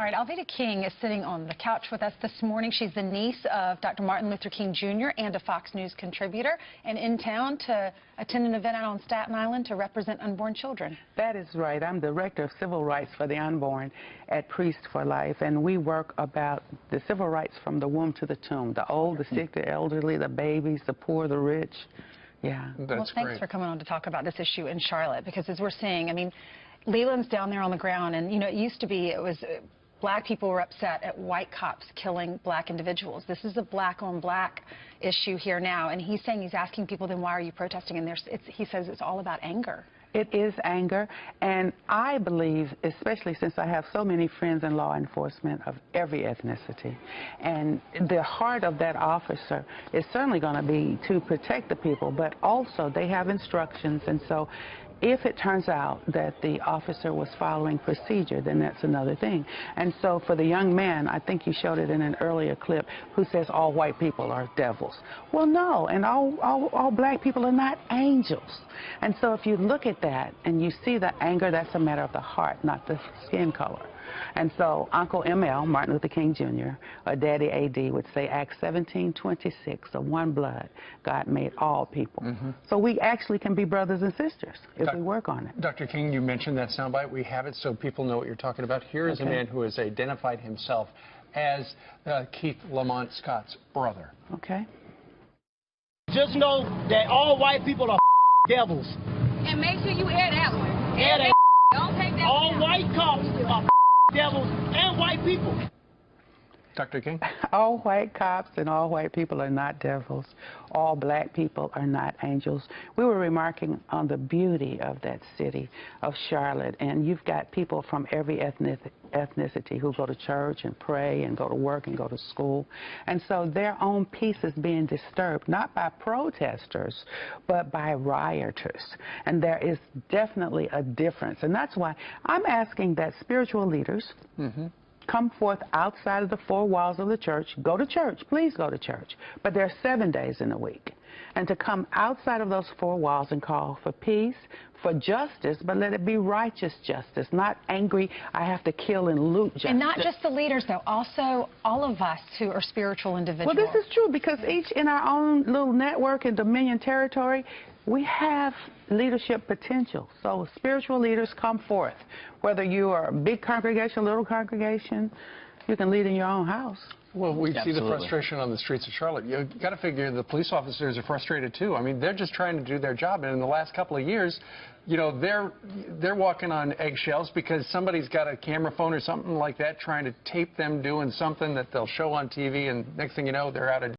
All right, Alveda King is sitting on the couch with us this morning. She's the niece of Dr. Martin Luther King Jr. and a Fox News contributor, and in town to attend an event out on Staten Island to represent unborn children. That is right. I'm Director of Civil Rights for the Unborn at Priest for Life, and we work about the civil rights from the womb to the tomb, the old, the sick, the elderly, the babies, the poor, the rich. Yeah. Well, thanks for coming on to talk about this issue in Charlotte, because as we're seeing, I mean, Leland's down there on the ground, and, you know, it used to be, it was black people were upset at white cops killing black individuals. This is a black-on-black issue here now, and he's saying, he's asking people, then why are you protesting? And he says it's all about anger. It is anger, and I believe, especially since I have so many friends in law enforcement of every ethnicity, and the heart of that officer is certainly going to be to protect the people, but also they have instructions, and so if it turns out that the officer was following procedure, then that's another thing. And so for the young man, I think you showed it in an earlier clip, who says all white people are devils. Well, no, and all black people are not angels. And so if you look at that and you see the anger, that's a matter of the heart, not the skin color. And so Uncle ML, Martin Luther King Jr., or Daddy AD would say Acts 17:26, of one blood, God made all people. So we actually can be brothers and sisters if we work on it. Dr. King, you mentioned that soundbite. We have it so people know what you're talking about. Here is a man who has identified himself as Keith Lamont Scott's brother. Okay. Just know that all white people are devils. And make sure you air that one. Air that. Don't take that all one. white cops are devils and white people. Dr. King? All white cops and all white people are not devils. All black people are not angels. We were remarking on the beauty of that city of Charlotte, and you've got people from every ethnicity who go to church and pray and go to work and go to school. And so their own peace is being disturbed, not by protesters, but by rioters. And there is definitely a difference. And that's why I'm asking that spiritual leaders come forth outside of the four walls of the church. Go to church. Please go to church. But there are 7 days in a week. And to come outside of those four walls and call for peace, for justice, but let it be righteous justice, not angry, I have to kill and loot justice. And not just the leaders, though, also all of us who are spiritual individuals. Well, this is true, because each in our own little network in Dominion territory, we have leadership potential. So spiritual leaders come forth. Whether you are a big congregation, little congregation, you can lead in your own house. Well, we see the frustration on the streets of Charlotte. You've got to figure the police officers are frustrated, too. I mean, they're just trying to do their job. And in the last couple of years, you know, they're walking on eggshells because somebody's got a camera phone or something like that trying to tape them doing something that they'll show on TV. And next thing you know, they're out of